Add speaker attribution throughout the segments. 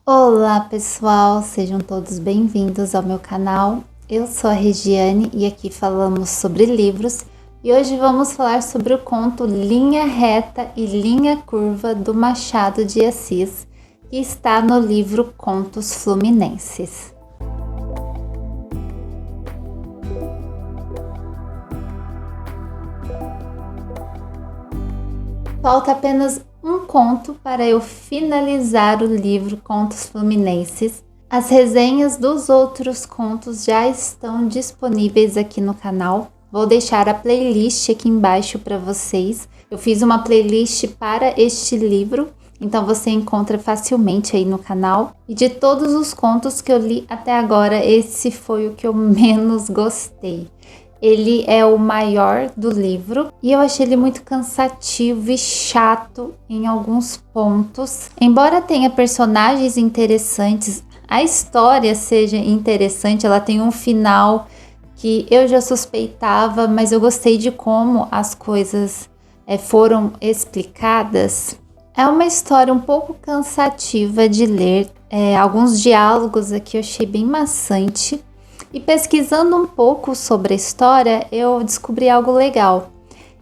Speaker 1: Olá pessoal, sejam todos bem-vindos ao meu canal. Eu sou a Regiane e aqui falamos sobre livros e hoje vamos falar sobre o conto Linha Reta e Linha Curva do Machado de Assis, que está no livro Contos Fluminenses. Falta apenas um conto para eu finalizar o livro Contos Fluminenses. As resenhas dos outros contos já estão disponíveis aqui no canal. Vou deixar a playlist aqui embaixo para vocês. Eu fiz uma playlist para este livro, então você encontra facilmente aí no canal. E de todos os contos que eu li até agora, esse foi o que eu menos gostei. Ele é o maior do livro e eu achei ele muito cansativo e chato em alguns pontos. Embora tenha personagens interessantes, a história seja interessante, ela tem um final que eu já suspeitava, mas eu gostei de como as coisas foram explicadas. É uma história um pouco cansativa de ler, alguns diálogos aqui eu achei bem maçante. E pesquisando um pouco sobre a história, eu descobri algo legal.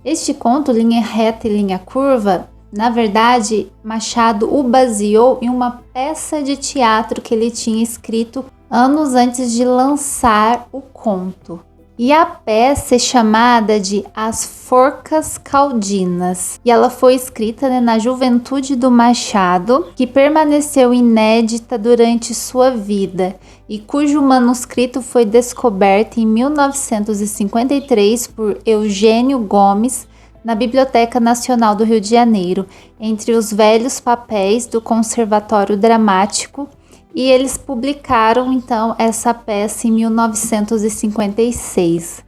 Speaker 1: Este conto, Linha Reta e Linha Curva, na verdade, Machado o baseou em uma peça de teatro que ele tinha escrito anos antes de lançar o conto. E a peça é chamada de As Forcas Caudinas. E ela foi escrita na juventude do Machado, que permaneceu inédita durante sua vida e cujo manuscrito foi descoberto em 1953 por Eugênio Gomes na Biblioteca Nacional do Rio de Janeiro, entre os velhos papéis do Conservatório Dramático. E eles publicaram, então, essa peça em 1956.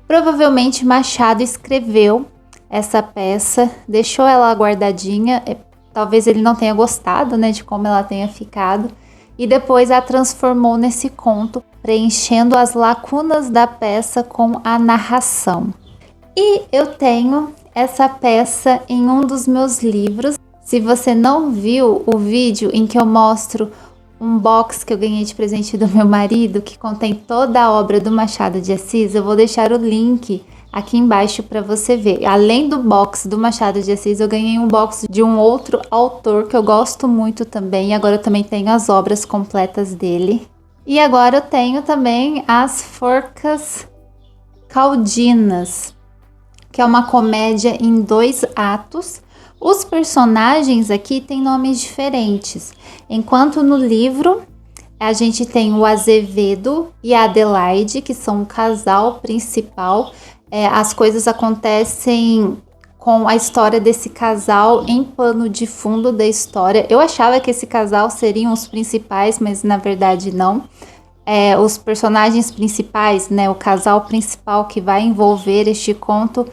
Speaker 1: Provavelmente Machado escreveu essa peça, deixou ela guardadinha, talvez ele não tenha gostado, de como ela tenha ficado, e depois a transformou nesse conto, preenchendo as lacunas da peça com a narração. E eu tenho essa peça em um dos meus livros. Se você não viu o vídeo em que eu mostro um box que eu ganhei de presente do meu marido, que contém toda a obra do Machado de Assis, eu vou deixar o link aqui embaixo para você ver. Além do box do Machado de Assis, eu ganhei um box de um outro autor que eu gosto muito também, e agora eu também tenho as obras completas dele. E agora eu tenho também As Forcas Caudinas, que é uma comédia em 2 atos. Os personagens aqui têm nomes diferentes, enquanto no livro a gente tem o Azevedo e a Adelaide, que são o casal principal. As coisas acontecem com a história desse casal em pano de fundo da história. Eu achava que esse casal seriam os principais, mas na verdade não. Os personagens principais, o casal principal que vai envolver este conto,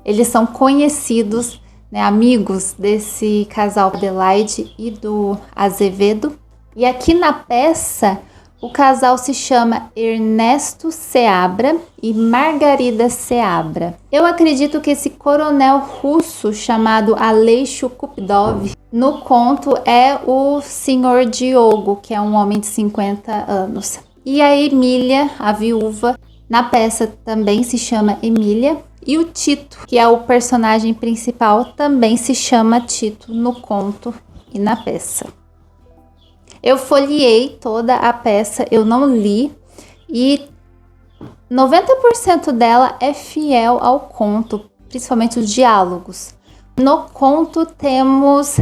Speaker 1: eles são conhecidos, amigos desse casal Adelaide e do Azevedo. E aqui na peça, o casal se chama Ernesto Seabra e Margarida Seabra. Eu acredito que esse coronel russo chamado Aleixo Kupdov, no conto, é o senhor Diogo, que é um homem de 50 anos. E a Emília, a viúva, na peça também se chama Emília. E o Tito, que é o personagem principal, também se chama Tito no conto e na peça. Eu folheei toda a peça, eu não li, e 90% dela é fiel ao conto, principalmente os diálogos. No conto temos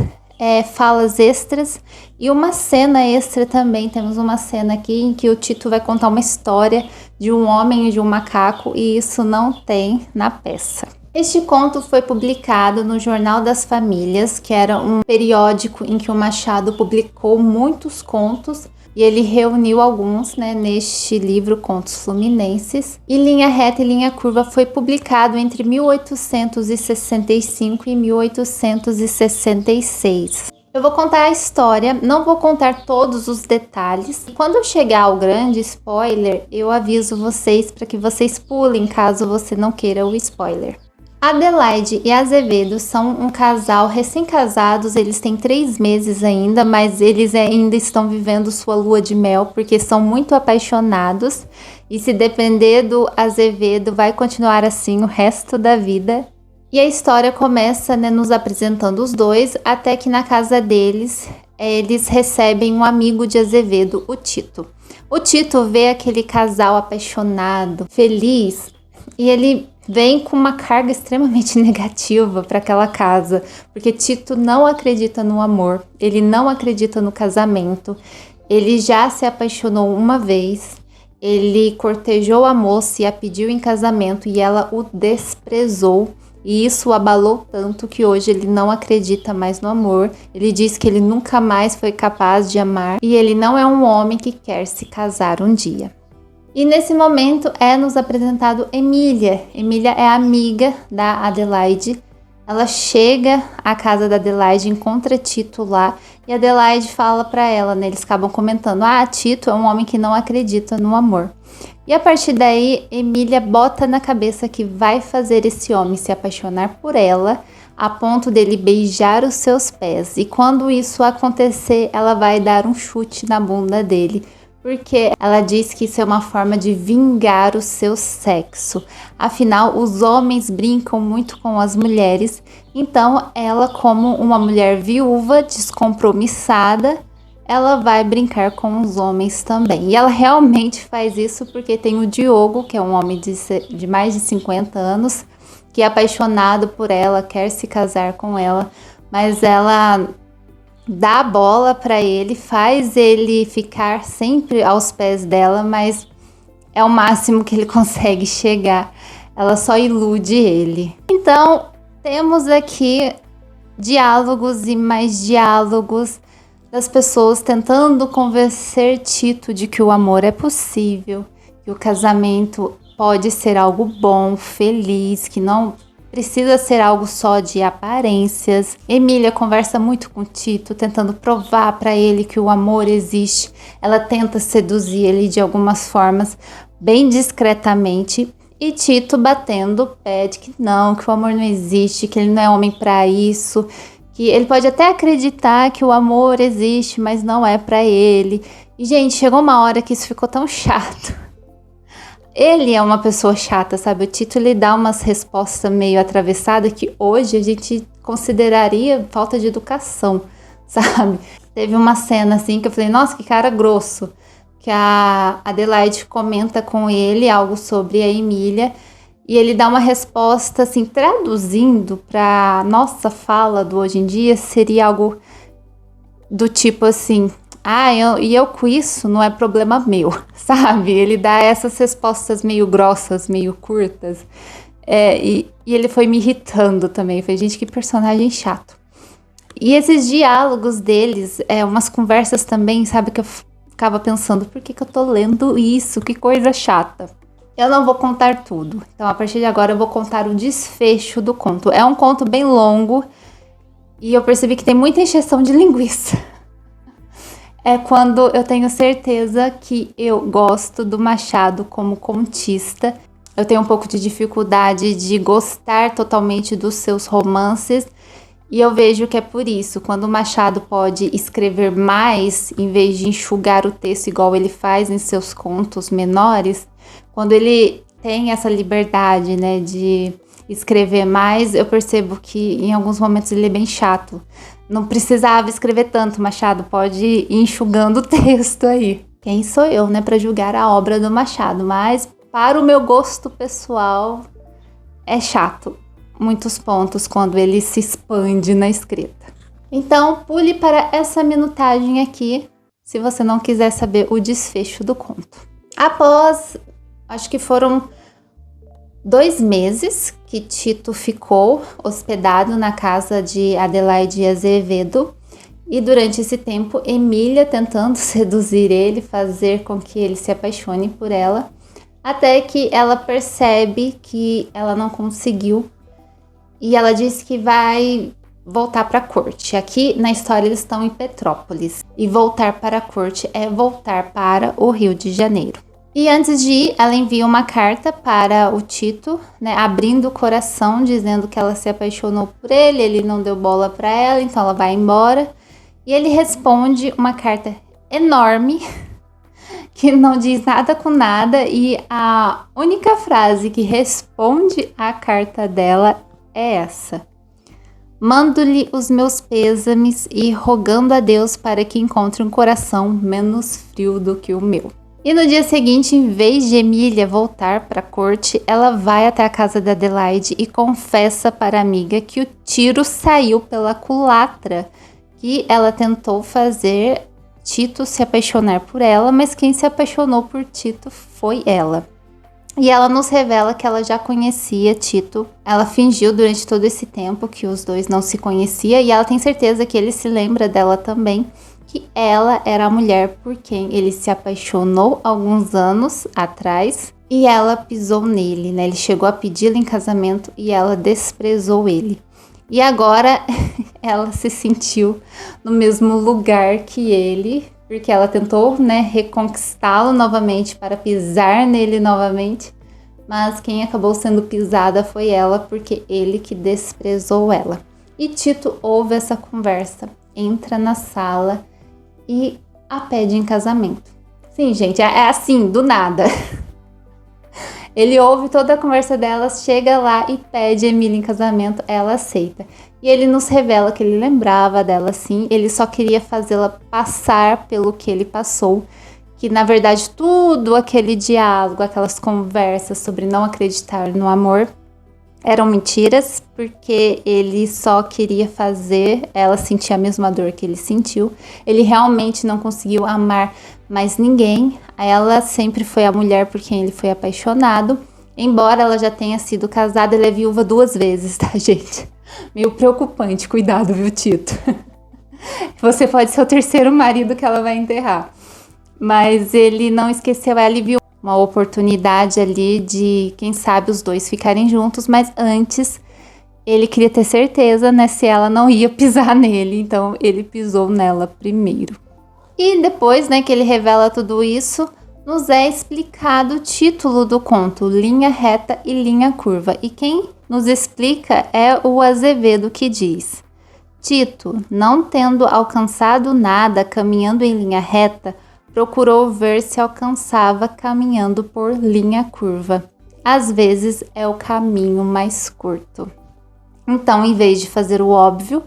Speaker 1: falas extras e uma cena extra também. Temos uma cena aqui em que o Tito vai contar uma história de um homem e de um macaco, e isso não tem na peça. Este conto foi publicado no Jornal das Famílias, que era um periódico em que o Machado publicou muitos contos, e ele reuniu alguns neste livro Contos Fluminenses. E Linha Reta e Linha Curva foi publicado entre 1865 e 1866. Eu vou contar a história, não vou contar todos os detalhes. Quando eu chegar ao grande spoiler, eu aviso vocês para que vocês pulem caso você não queira o spoiler. Adelaide e Azevedo são um casal recém-casados, eles têm 3 meses ainda, mas eles ainda estão vivendo sua lua de mel, porque são muito apaixonados, e se depender do Azevedo, vai continuar assim o resto da vida. E a história começa, né, nos apresentando os dois, até que na casa deles, eles recebem um amigo de Azevedo, o Tito. O Tito vê aquele casal apaixonado, feliz, e ele vem com uma carga extremamente negativa para aquela casa, porque Tito não acredita no amor, ele não acredita no casamento, ele já se apaixonou uma vez, ele cortejou a moça e a pediu em casamento e ela o desprezou. E isso o abalou tanto que hoje ele não acredita mais no amor. Ele diz que ele nunca mais foi capaz de amar e ele não é um homem que quer se casar um dia. E nesse momento é nos apresentado Emília. Emília é amiga da Adelaide. Ela chega à casa da Adelaide, encontra Tito lá e Adelaide fala para ela, né? Eles acabam comentando: Tito é um homem que não acredita no amor. E a partir daí, Emília bota na cabeça que vai fazer esse homem se apaixonar por ela, a ponto dele beijar os seus pés. E quando isso acontecer, ela vai dar um chute na bunda dele, porque ela diz que isso é uma forma de vingar o seu sexo. Afinal, os homens brincam muito com as mulheres, então ela, como uma mulher viúva, descompromissada, ela vai brincar com os homens também. E ela realmente faz isso porque tem o Diogo, que é um homem de mais de 50 anos, que é apaixonado por ela, quer se casar com ela, mas ela dá a bola para ele, faz ele ficar sempre aos pés dela, mas é o máximo que ele consegue chegar. Ela só ilude ele. Então, temos aqui diálogos e mais diálogos das pessoas tentando convencer Tito de que o amor é possível, que o casamento pode ser algo bom, feliz, que não precisa ser algo só de aparências. Emília conversa muito com Tito, tentando provar para ele que o amor existe. Ela tenta seduzir ele de algumas formas, bem discretamente. E Tito batendo o pé de que não, que o amor não existe, que ele não é homem para isso, que ele pode até acreditar que o amor existe, mas não é para ele. E, gente, chegou uma hora que isso ficou tão chato. Ele é uma pessoa chata, sabe? O Tito, ele dá umas respostas meio atravessadas que hoje a gente consideraria falta de educação, sabe? Teve uma cena assim que eu falei, nossa, que cara grosso. Que a Adelaide comenta com ele algo sobre a Emília e ele dá uma resposta assim, traduzindo para nossa fala do hoje em dia, seria algo do tipo assim: eu com isso não é problema meu, sabe? Ele dá essas respostas meio grossas, meio curtas, e ele foi me irritando também. Falei, gente, que personagem chato. E esses diálogos deles, umas conversas também, sabe, que eu ficava pensando, por que eu tô lendo isso? Que coisa chata. Eu não vou contar tudo. Então, a partir de agora, eu vou contar o desfecho do conto. É um conto bem longo e eu percebi que tem muita encheção de linguiça. É quando eu tenho certeza que eu gosto do Machado como contista. Eu tenho um pouco de dificuldade de gostar totalmente dos seus romances. E eu vejo que é por isso, quando o Machado pode escrever mais, em vez de enxugar o texto igual ele faz em seus contos menores, quando ele tem essa liberdade, né, de escrever mais, eu percebo que em alguns momentos ele é bem chato. Não precisava escrever tanto, Machado, pode ir enxugando o texto aí. Quem sou eu, né, para julgar a obra do Machado, mas para o meu gosto pessoal é chato. Muitos pontos quando ele se expande na escrita. Então, pule para essa minutagem aqui, se você não quiser saber o desfecho do conto. Após, acho que foram 2 meses que Tito ficou hospedado na casa de Adelaide Azevedo, e durante esse tempo, Emília tentando seduzir ele, fazer com que ele se apaixone por ela, até que ela percebe que ela não conseguiu. E ela diz que vai voltar para a corte. Aqui na história eles estão em Petrópolis. E voltar para a corte é voltar para o Rio de Janeiro. E antes de ir, ela envia uma carta para o Tito, né, abrindo o coração, dizendo que ela se apaixonou por ele, ele não deu bola para ela, então ela vai embora. E ele responde uma carta enorme, que não diz nada com nada, e a única frase que responde à carta dela é essa: mando-lhe os meus pêsames e rogando a Deus para que encontre um coração menos frio do que o meu. E no dia seguinte, em vez de Emília voltar para a corte, ela vai até a casa da Adelaide e confessa para a amiga que o tiro saiu pela culatra, que ela tentou fazer Tito se apaixonar por ela, mas quem se apaixonou por Tito foi ela. E ela nos revela que ela já conhecia Tito. Ela fingiu durante todo esse tempo que os dois não se conheciam e ela tem certeza que ele se lembra dela também, que ela era a mulher por quem ele se apaixonou alguns anos atrás e ela pisou nele, né? Ele chegou a pedi-la em casamento e ela desprezou ele. E agora ela se sentiu no mesmo lugar que ele, porque ela tentou, né, reconquistá-lo novamente para pisar nele novamente, mas quem acabou sendo pisada foi ela, porque ele que desprezou ela. E Tito ouve essa conversa, entra na sala e a pede em casamento. Sim, gente, é assim, do nada. Ele ouve toda a conversa delas, chega lá e pede Emília em casamento, ela aceita. E ele nos revela que ele lembrava dela sim, ele só queria fazê-la passar pelo que ele passou. Que na verdade tudo aquele diálogo, aquelas conversas sobre não acreditar no amor eram mentiras, porque ele só queria fazer ela sentir a mesma dor que ele sentiu. Ele realmente não conseguiu amar mais ninguém. Ela sempre foi a mulher por quem ele foi apaixonado. Embora ela já tenha sido casada, ela é viúva 2 vezes, tá, gente? Meio preocupante, cuidado, viu, Tito? Você pode ser o 3º marido que ela vai enterrar. Mas ele não esqueceu ela e viu uma oportunidade ali de, quem sabe, os dois ficarem juntos, mas antes ele queria ter certeza, né, se ela não ia pisar nele, então ele pisou nela primeiro. E depois, né, que ele revela tudo isso, nos é explicado o título do conto, Linha Reta e Linha Curva, e quem nos explica é o Azevedo, que diz: Tito, não tendo alcançado nada caminhando em linha reta, procurou ver se alcançava caminhando por linha curva. Às vezes é o caminho mais curto. Então, em vez de fazer o óbvio,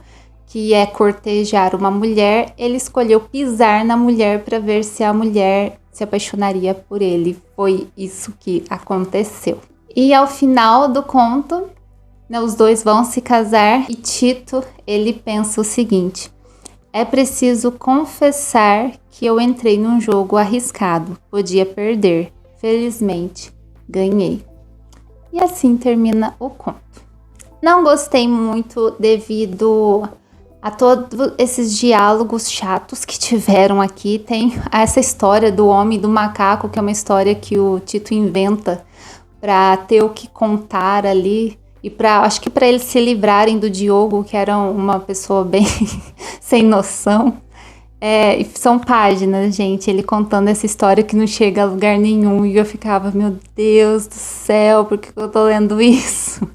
Speaker 1: que é cortejar uma mulher, ele escolheu pisar na mulher para ver se a mulher se apaixonaria por ele. Foi isso que aconteceu. E ao final do conto, né, os dois vão se casar e Tito, ele pensa o seguinte: é preciso confessar que eu entrei num jogo arriscado, podia perder. Felizmente, ganhei. E assim termina o conto. Não gostei muito devido a todos esses diálogos chatos que tiveram aqui. Tem essa história do homem e do macaco, que é uma história que o Tito inventa para ter o que contar ali. E acho que para eles se livrarem do Diogo, que era uma pessoa bem sem noção. São páginas, gente, ele contando essa história que não chega a lugar nenhum. E eu ficava, meu Deus do céu, por que eu tô lendo isso?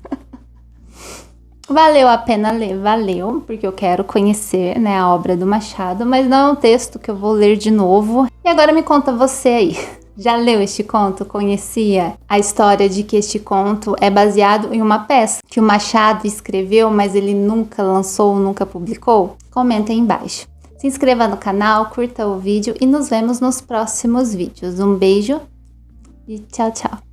Speaker 1: Valeu a pena ler, valeu, porque eu quero conhecer, né, a obra do Machado, mas não é um texto que eu vou ler de novo. E agora me conta você aí. Já leu este conto? Conhecia a história de que este conto é baseado em uma peça que o Machado escreveu, mas ele nunca lançou, nunca publicou? Comenta aí embaixo. Se inscreva no canal, curta o vídeo e nos vemos nos próximos vídeos. Um beijo e tchau, tchau!